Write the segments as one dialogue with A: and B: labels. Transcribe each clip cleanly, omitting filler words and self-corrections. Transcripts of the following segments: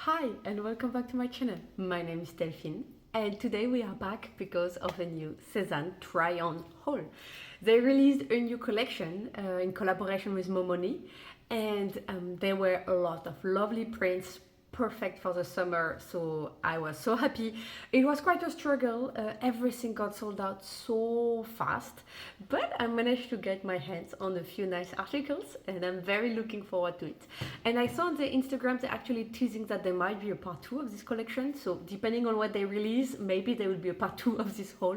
A: Hi and welcome back to my channel. My name is Delphine and today we are back because of a new Sézane try-on haul. They released a new collection in collaboration with Momoni and there were a lot of lovely prints, perfect for the summer, so I was so happy. It was quite a struggle, everything got sold out so fast, but I managed to get my hands on a few nice articles and I'm very looking forward to it. And I saw on their Instagram they're actually teasing that there might be a part 2 of this collection, so depending on what they release, maybe there will be a part 2 of this haul.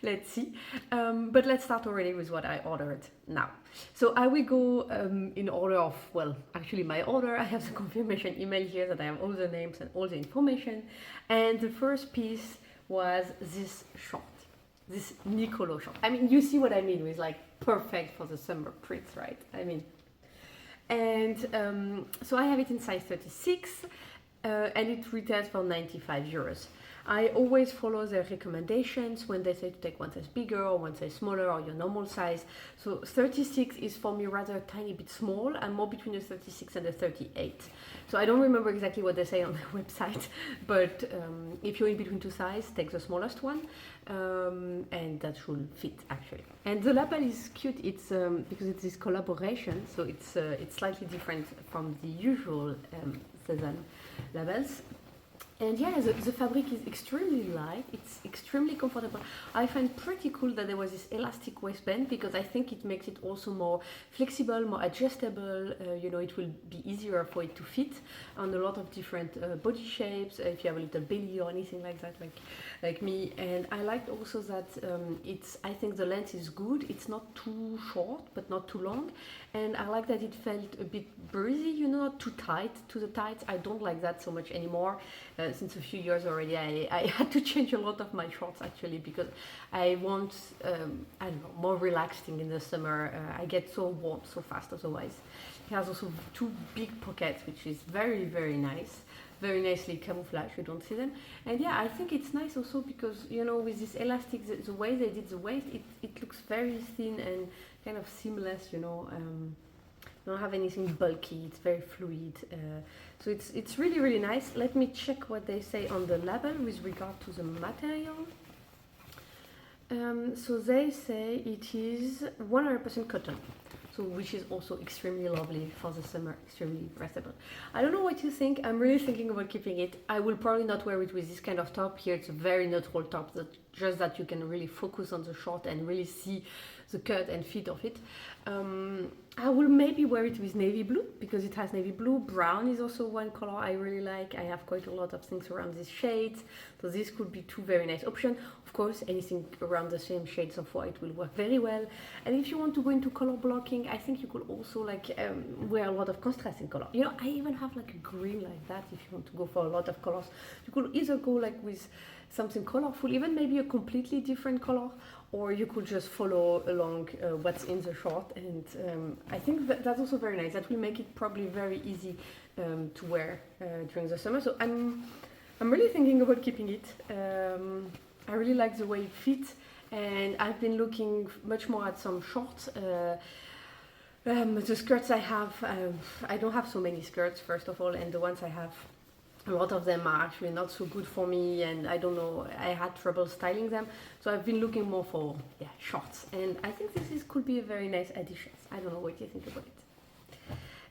A: Let's see. But let's start already with what I ordered now. So I will go in order of, well, actually my order. I have the confirmation email here that I have all the names and all the information. And the first piece was this short, this Nicolo short. I mean, you see what I mean with like perfect for the summer prints, right? I mean, and so I have it in size 36 and it retails for 95 euros. I always follow their recommendations when they say to take one size bigger or one size smaller or your normal size. So 36 is for me rather a tiny bit small. I'm more between a 36 and a 38. So I don't remember exactly what they say on their website, but if you're in between two sizes, take the smallest one and that should fit actually. And the label is cute. It's because it's this collaboration, so it's slightly different from the usual Sézane labels. And yeah, the fabric is extremely light, it's extremely comfortable. I find pretty cool that there was this elastic waistband because I think it makes it also more flexible, more adjustable. You know, it will be easier for it to fit on a lot of different body shapes, if you have a little belly or anything like that, like me. And I liked also that I think the length is good. It's not too short, but not too long. And I like that it felt a bit breezy, you know, not too tight to the tights. I don't like that so much anymore. Since a few years already, I had to change a lot of my shorts actually because I want, I don't know, more relaxing in the summer. I get so warm so fast otherwise. It has also two big pockets, which is very, very nice. Very nicely camouflaged, you don't see them. And yeah, I think it's nice also because, you know, with this elastic, the way they did the waist, it looks very thin and kind of seamless, you know. Don't have anything bulky, it's very fluid, so it's really, really nice. Let me check what they say on the label with regard to the material. So they say it is 100% cotton, so which is also extremely lovely for the summer, extremely breathable. I don't know what you think. I'm really thinking about keeping it. I will probably not wear it with this kind of top. Here it's a very neutral top, just that you can really focus on the short and really see the cut and fit of it. I will maybe wear it with navy blue because it has navy blue. Brown is also one color I really like. I have quite a lot of things around these shades, so this could be two very nice options. Of course, anything around the same shades of white will work very well. And if you want to go into color blocking, I think you could also like wear a lot of contrasting color. You know, I even have like a green like that. If you want to go for a lot of colors, you could either go like with something colorful, even maybe a completely different color, or you could just follow along what's in the short. And I think that's also very nice. That will make it probably very easy to wear during the summer. So I'm really thinking about keeping it. I really like the way it fits, and I've been looking much more at some shorts. The skirts I have, I don't have so many skirts first of all, and the ones I have, a lot of them are actually not so good for me, and I don't know, I had trouble styling them, so I've been looking more for shorts, and I think could be a very nice addition. I don't know what you think about it.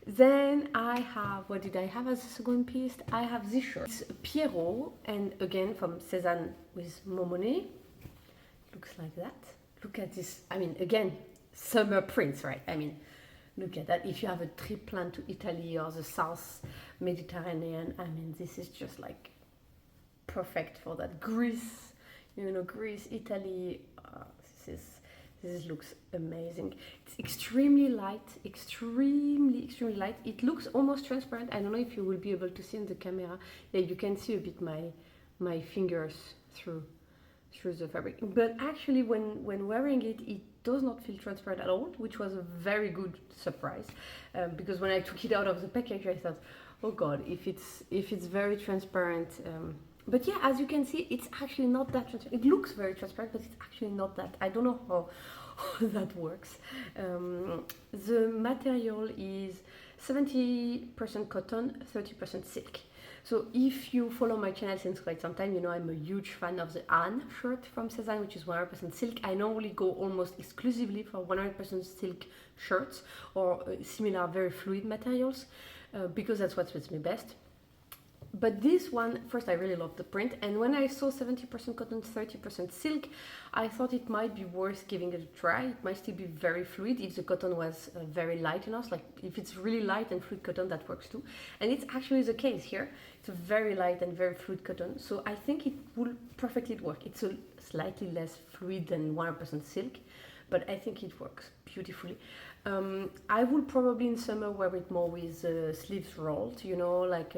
A: Then I have, what did I have as a second piece? I have this shirt. It's Pierro, and again from Sézane with Momoni. Looks like that. Look at this. I mean, again, summer prints, right? I mean, look at that. If you have a trip planned to Italy or the South Mediterranean, I mean, this is just like perfect for that. Greece, you know, Greece, Italy. This looks amazing. It's extremely light, extremely light. It looks almost transparent. I don't know if you will be able to see in the camera. Yeah, you can see a bit my fingers through the fabric. But actually, when wearing it, it does not feel transparent at all, which was a very good surprise. Because when I took it out of the package, I thought, oh God, if it's very transparent. But yeah, as you can see, it's actually not that transparent. It looks very transparent, but it's actually not that. I don't know how that works. The material is 70% cotton, 30% silk. So if you follow my channel since quite some time, you know I'm a huge fan of the Anne shirt from Sézane, which is 100% silk. I normally go almost exclusively for 100% silk shirts or similar very fluid materials because that's what fits me best. But this one, first I really love the print, and when I saw 70% cotton, 30% silk, I thought it might be worth giving it a try. It might still be very fluid if the cotton was very light enough. Like if it's really light and fluid cotton, that works too. And it's actually the case here. It's a very light and very fluid cotton, so I think it will perfectly work. It's a slightly less fluid than 100% silk, but I think it works beautifully. I would probably in summer wear it more with sleeves rolled, you know, like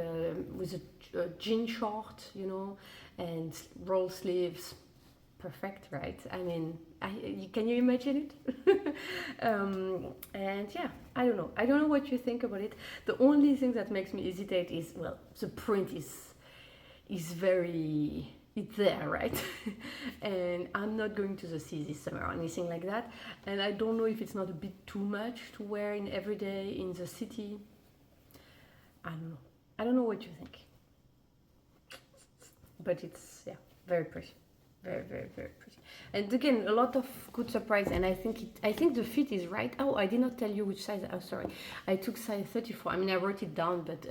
A: with a jean short, you know, and roll sleeves. Perfect, right? I mean, can you imagine it? And yeah, I don't know. I don't know what you think about it. The only thing that makes me hesitate is, well, the print is very... it's there, right? And I'm not going to the sea this summer or anything like that, and I don't know if it's not a bit too much to wear in every day in the city. I don't know what you think, but it's, yeah, very pretty, very pretty. And again, a lot of good surprise, and I think the fit is right. Oh, I did not tell you which size. Oh, sorry, I took size 34. I mean, I wrote it down, but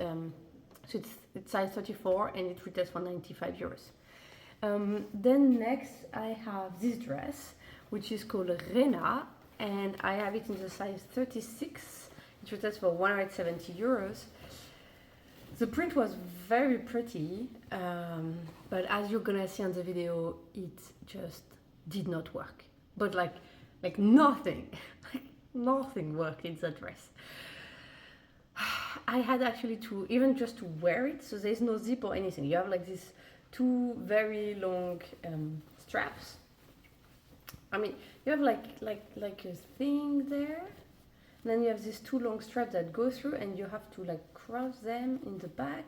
A: so it's size 34 and it retails for 95 euros. Then next I have this dress, which is called Rena, and I have it in the size 36. It retails for 170 euros. The print was very pretty, but as you're gonna see on the video, it just did not work. But like nothing, nothing worked in the dress. I had actually to, even just to wear it, so there's no zip or anything. You have like this two very long straps. I mean, you have like a thing there, and then you have these two long straps that go through, and you have to like cross them in the back,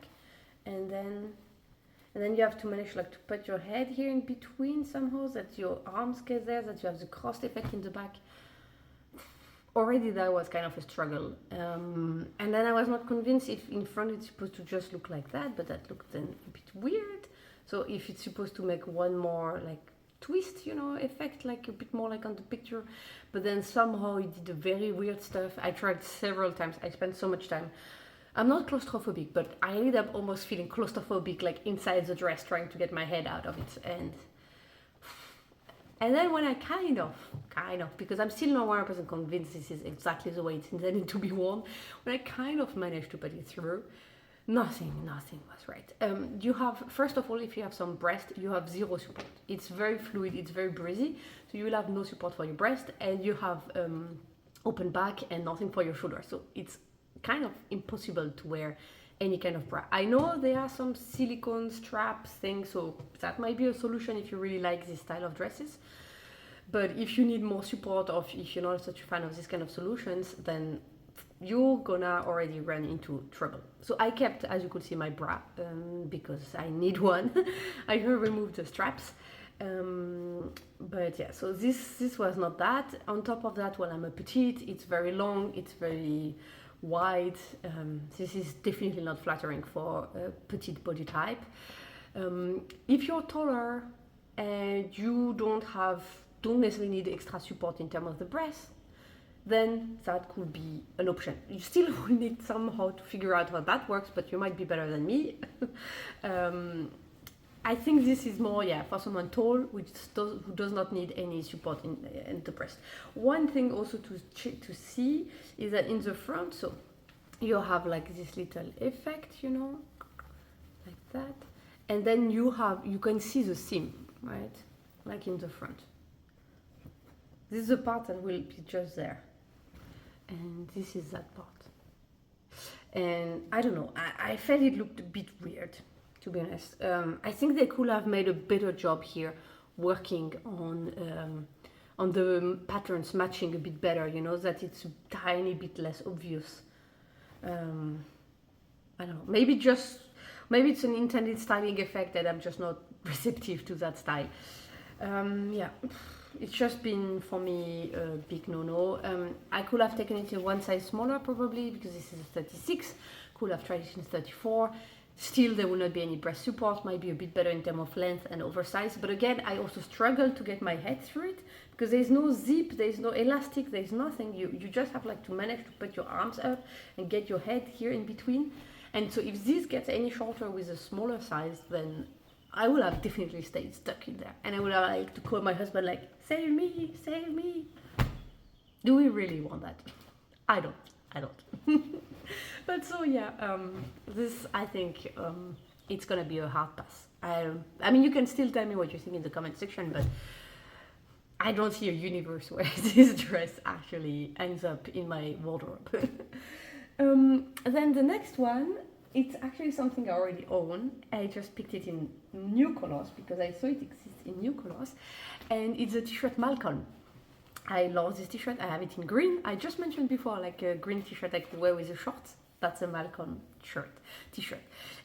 A: and then you have to manage like to put your head here in between somehow, that your arms get there, that you have the crossed effect in the back. Already that was kind of a struggle, and then I was not convinced if in front it's supposed to just look like that, but that looked then a bit weird. So if it's supposed to make one more like twist, you know, effect, like a bit more like on the picture, but then somehow it did a very weird stuff. I tried several times. I spent so much time. I'm not claustrophobic, but I ended up almost feeling claustrophobic, like inside the dress, trying to get my head out of it. And then when I kind of, because I'm still not 100% convinced this is exactly the way it's intended to be worn, when I kind of managed to put it through, nothing was right. You have, first of all, if you have some breast, you have zero support. It's very fluid, it's very breezy, so you will have no support for your breast, and you have open back and nothing for your shoulder. So it's kind of impossible to wear any kind of bra. I know there are some silicone straps things, so that might be a solution if you really like this style of dresses. But if you need more support, or if you're not such a fan of this kind of solutions, then you're gonna already run into trouble. So I kept, as you could see, my bra because I need one. I removed the straps, but yeah, so this was not that. On top of that, well, I'm a petite, it's very long, it's very wide. This is definitely not flattering for a petite body type. If you're taller and you don't necessarily need extra support in terms of the breast, then that could be an option. You still will need somehow to figure out how that works, but you might be better than me. I think this is more, yeah, for someone tall who does not need any support in the breast. One thing also to see is that in the front, so you have like this little effect, you know, like that, and then you can see the seam, right, like in the front. This is the part that will be just there, and this is that part. And I don't know, I felt it looked a bit weird, to be honest. I think they could have made a better job here working on the patterns matching a bit better, you know, that it's a tiny bit less obvious. I don't know, maybe it's an intended styling effect that I'm just not receptive to that style. Yeah, it's just been for me a big no-no. I could have taken it in one size smaller probably, because this is a 36, could have tried it in 34. Still, there will not be any breast support, might be a bit better in terms of length and oversize. But again, I also struggle to get my head through it because there's no zip, there's no elastic, there's nothing. You just have like to manage to put your arms up and get your head here in between. And so if this gets any shorter with a smaller size, then I will have definitely stayed stuck in there. And I would have like to call my husband like, save me, save me. Do we really want that? I don't. But so yeah, this I think it's gonna be a hard pass. I mean, you can still tell me what you think in the comment section, but I don't see a universe where this dress actually ends up in my wardrobe. Then the next one, it's actually something I already own. I just picked it in new colors because I saw it exists in new colors, and it's a t-shirt Malcolm. I love this t-shirt. I have it in green. I just mentioned before, like a green t-shirt I could wear with the shorts. That's a Malcolm t-shirt.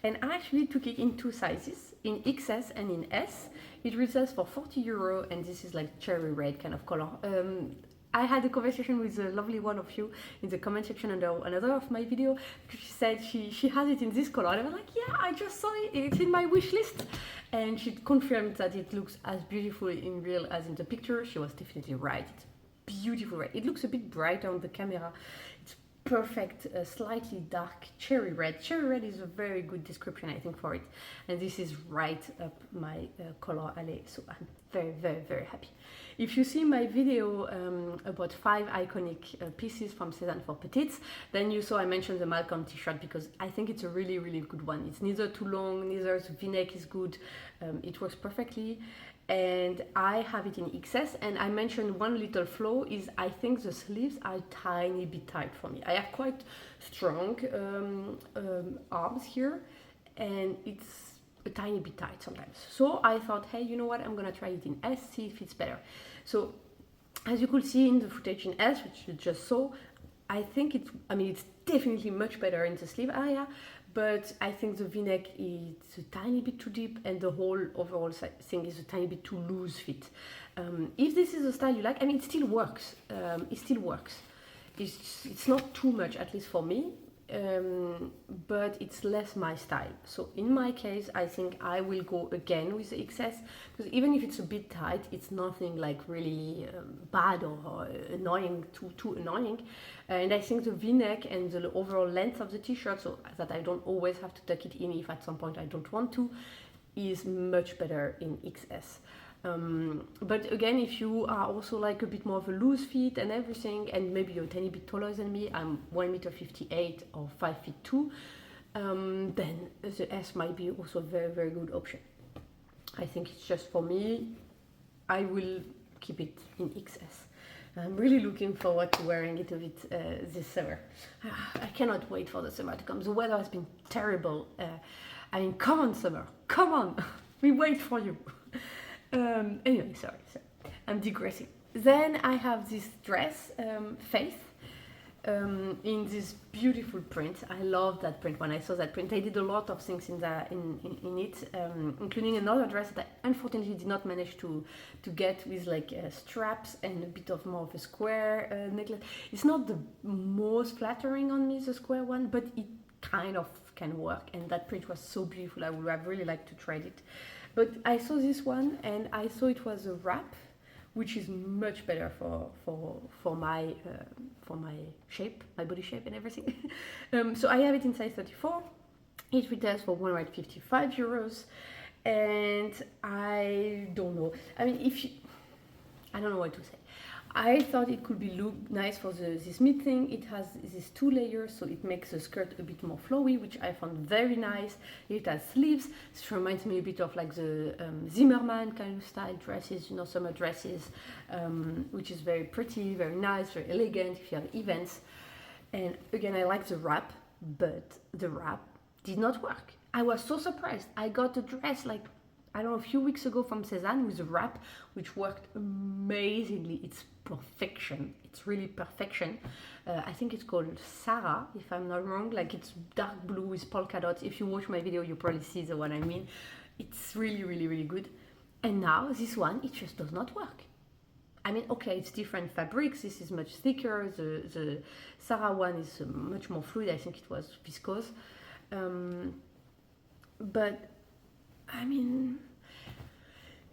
A: And I actually took it in two sizes, in XS and in S. It retails for €40, and this is like cherry red kind of color. I had a conversation with a lovely one of you in the comment section under another of my video. She said she has it in this color. And I was like, yeah, I just saw it. It's in my wish list. And she confirmed that it looks as beautiful in real as in the picture. She was definitely right. It's beautiful red. It looks a bit brighter on the camera. It's perfect, slightly dark cherry red. Cherry red is a very good description, I think, for it. And this is right up my color alley. So I'm very, very, very happy. If you see my video about 5 iconic pieces from Sézane for Petites, then you saw I mentioned the Malcolm t-shirt because I think it's a really, really good one. It's neither too long, neither the v-neck is good. It works perfectly. And I have it in XS, and I mentioned one little flaw is I think the sleeves are a tiny bit tight for me. I have quite strong arms here, and it's a tiny bit tight sometimes. So I thought, hey, you know what, I'm gonna try it in S, see if it's better. So as you could see in the footage in S, which you just saw, I think it's definitely much better in the sleeve area, but I think the v-neck is a tiny bit too deep and the whole overall thing is a tiny bit too loose fit. If this is a style you like, it still works. It's not too much, at least for me, but it's less my style. So in my case, I think I will go again with the XS, because even if it's a bit tight, it's nothing like really bad or annoying, too annoying. And I think the v-neck and the overall length of the t-shirt, so that I don't always have to tuck it in if at some point I don't want to, is much better in XS. But again, if you are also like a bit more of a loose fit and everything, and maybe you're a tiny bit taller than me, I'm 1.58 m or 5'2", then the S might be also a very, very good option. I think it's just for me, I will keep it in XS. I'm really looking forward to wearing it a bit this summer. I cannot wait for the summer to come. The weather has been terrible. Come on, summer, come on, we wait for you. Anyway, sorry, I'm digressing. Then I have this dress, Faith, in this beautiful print. I love that print. When I saw that print, I did a lot of things in it, including another dress that I unfortunately did not manage to get, with like straps and a bit of more of a square necklace. It's not the most flattering on me, the square one, but it kind of can work, and that print was so beautiful. I would have really liked to try it. But I saw this one and I saw it was a wrap, which is much better for my shape, my body shape and everything. So I have it in size 34. It retails for €155, and I don't know. I don't know what to say. I thought it could look nice for this mid thing. It has these 2 layers, so it makes the skirt a bit more flowy, which I found very nice. It has sleeves. This reminds me a bit of like the Zimmerman kind of style dresses, summer dresses, which is very pretty, very nice, very elegant if you have events. And again, I like the wrap, but the wrap did not work. I was so surprised. I got a dress like, I don't know, a few weeks ago from Sézane with a wrap, which worked amazingly. It's perfection. It's really perfection. I think it's called Sarah, if I'm not wrong. Like, it's dark blue with polka dots. If you watch my video, you probably see the one I mean. It's really, really, really good. And now this one, it just does not work. Okay, it's different fabrics. This is much thicker. The Sarah one is much more fluid. I think it was viscose. but I mean,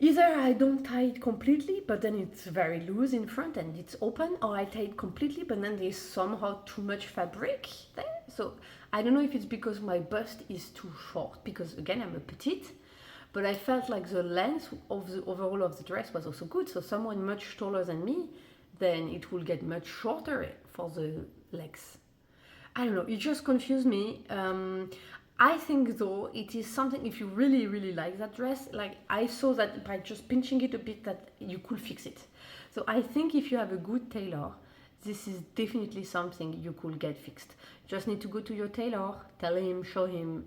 A: either I don't tie it completely, but then it's very loose in front and it's open, or I tie it completely, but then there's somehow too much fabric there. So I don't know if it's because my bust is too short, because again, I'm a petite, but I felt like the length of the overall of the dress was also good. So someone much taller than me, then it will get much shorter for the legs. I don't know, it just confused me. I think though it is something, if you really really like that dress, like I saw that by just pinching it a bit that you could fix it. So I think if you have a good tailor, this is definitely something you could get fixed. Just need to go to your tailor, tell him, show him,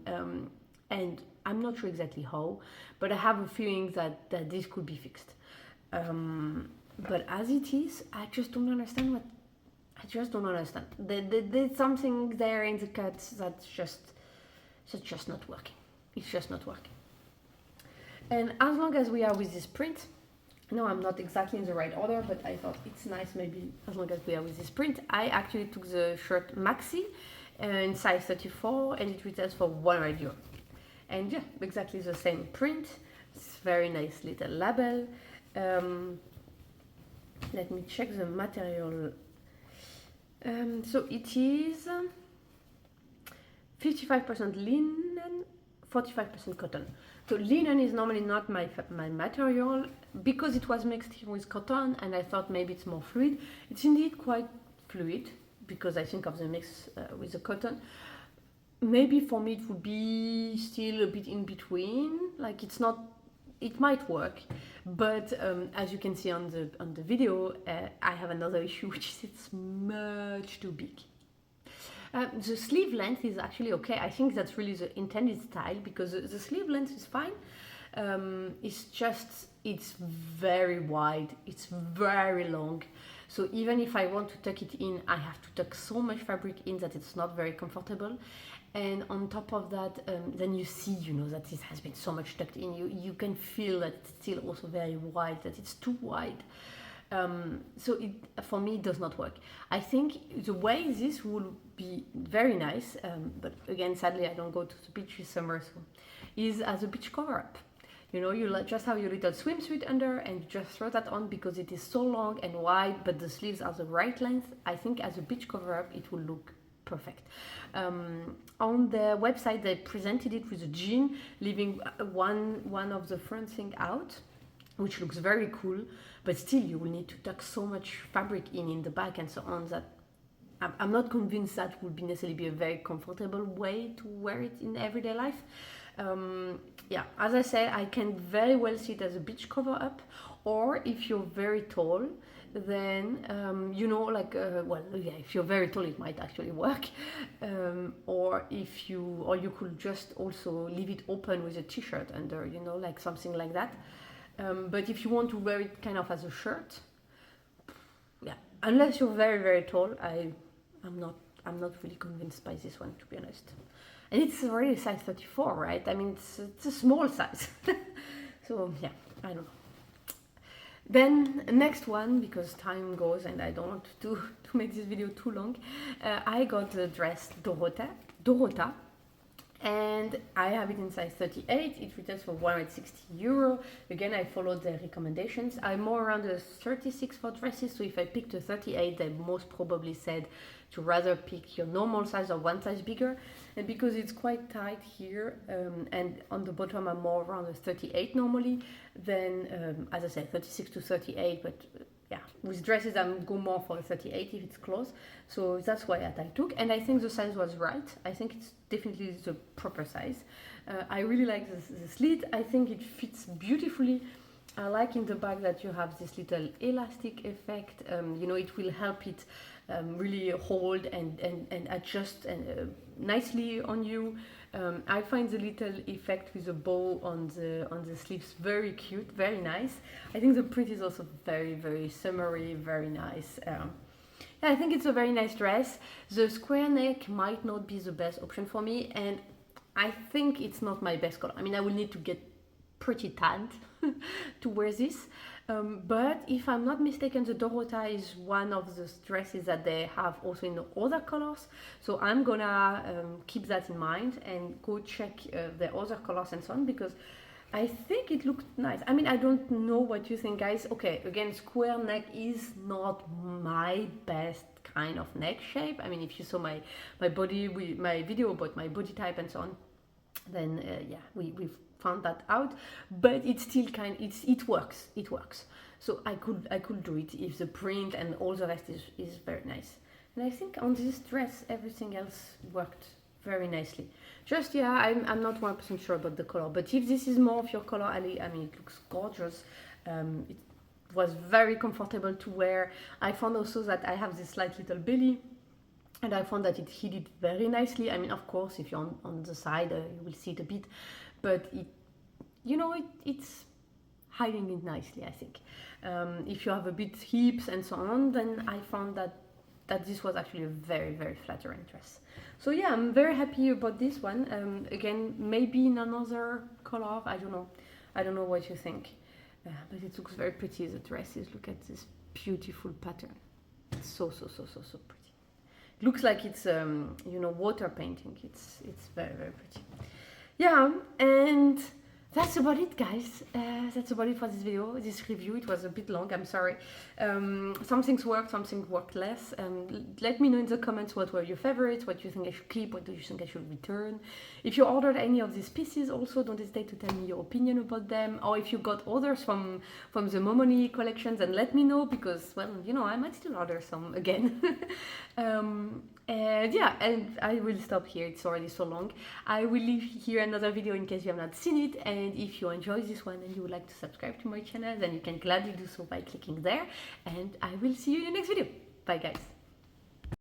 A: and I'm not sure exactly how, but I have a feeling that this could be fixed. But as it is, I just don't understand what. I just don't understand. There's something there in the cut that's just not working. It's just not working. And as long as we are with this print, no, I'm not exactly in the right order, but I thought it's nice maybe as long as we are with this print. I actually took the shirt Maxy in size 34 and it retails for €100. And yeah, exactly the same print. It's very nice little label. Let me check the material. So it is 55% linen, 45% cotton. So linen is normally not my material, because it was mixed here with cotton and I thought maybe it's more fluid. It's indeed quite fluid because I think of the mix with the cotton. Maybe for me it would be still a bit in between, like it's not, it might work, but as you can see on the video, I have another issue, which is it's much too big. The sleeve length is actually okay. I think that's really the intended style, because the sleeve length is fine. It's just, it's very wide, it's very long. So even if I want to tuck it in, I have to tuck so much fabric in that it's not very comfortable. And on top of that, then you see, you know, that it has been so much tucked in. You can feel that it's still also very wide, that it's too wide. So it, for me, it does not work. I think the way this will be very nice, but again, sadly, I don't go to the beach this summer, so is as a beach cover-up. You know, you just have your little swimsuit under and you just throw that on because it is so long and wide, but the sleeves are the right length. I think as a beach cover-up, it will look perfect. On the website, they presented it with a jean, leaving one of the front thing out, which looks very cool, but still you will need to tuck so much fabric in the back and so on that I'm not convinced that would be necessarily be a very comfortable way to wear it in everyday life. Yeah, as I said, I can very well see it as a beach cover up, or if you're very tall, then you know, like well, yeah, if you're very tall, it might actually work. Or you could just also leave it open with a t-shirt under, you know, like something like that. But if you want to wear it kind of as a shirt, yeah, unless you're very very tall, I'm not really convinced by this one, to be honest. And it's already size 34, right? I mean, it's a small size. So yeah, I don't know. Then next one, because time goes and I don't want to make this video too long, I got the dress Dorotha, and I have it in size 38. It retails for €160. Again, I followed their recommendations. I'm more around a 36 for dresses, so if I picked a 38, they most probably said to rather pick your normal size or one size bigger. And because it's quite tight here, and on the bottom I'm more around a 38 normally, then as I said, 36 to 38, but yeah, with dresses I'm go more for a 38 if it's close. So that's why I took, and I think the size was right. I think it's definitely the proper size. I really like the slit. I think it fits beautifully. I like in the back that you have this little elastic effect. You know, it will help it really hold and adjust nicely on you. I find the little effect with the bow on the sleeves very cute, very nice. I think the print is also very very summery, very nice. Yeah, I think it's a very nice dress. The square neck might not be the best option for me, and I think it's not my best color. I mean, I will need to get pretty tanned to wear this. But if I'm not mistaken, the Dorotha is one of the dresses that they have also in the other colors. So I'm gonna keep that in mind and go check the other colors and so on, because I think it looked nice. I mean, I don't know what you think, guys. Okay, again, square neck is not my best kind of neck shape. I mean, if you saw my body, my video about my body type and so on, then yeah, we've found that out. But it's still it works. So I could do it if the print and all the rest is very nice. And I think on this dress everything else worked very nicely. Just yeah, I'm not 100% sure about the color, but if this is more of your color, Ali, I mean, it looks gorgeous. It was very comfortable to wear. I found also that I have this slight little belly, and I found that it hid very nicely. I mean, of course, if you're on the side, you will see it a bit, but it's hiding it nicely, I think. If you have a bit hips and so on, then I found that this was actually a very, very flattering dress. So yeah, I'm very happy about this one. Again, maybe in another color, I don't know what you think. But it looks very pretty, the dresses. Look at this beautiful pattern. It's so pretty. It looks like it's water painting. It's very, very pretty. Yeah, and that's about it, guys. That's about it for this video, this review. It was a bit long, I'm sorry. Some things worked, some things worked less. Let me know in the comments what were your favorites, what you think I should keep, what do you think I should return. If you ordered any of these pieces, also don't hesitate to tell me your opinion about them. Or if you got others from the Momoni collections, and let me know, because, well, I might still order some again. And yeah, and I will stop here, it's already so long. I will leave here another video in case you have not seen it, and if you enjoyed this one and you would like to subscribe to my channel, then you can gladly do so by clicking there, and I will see you in the next video. Bye, guys.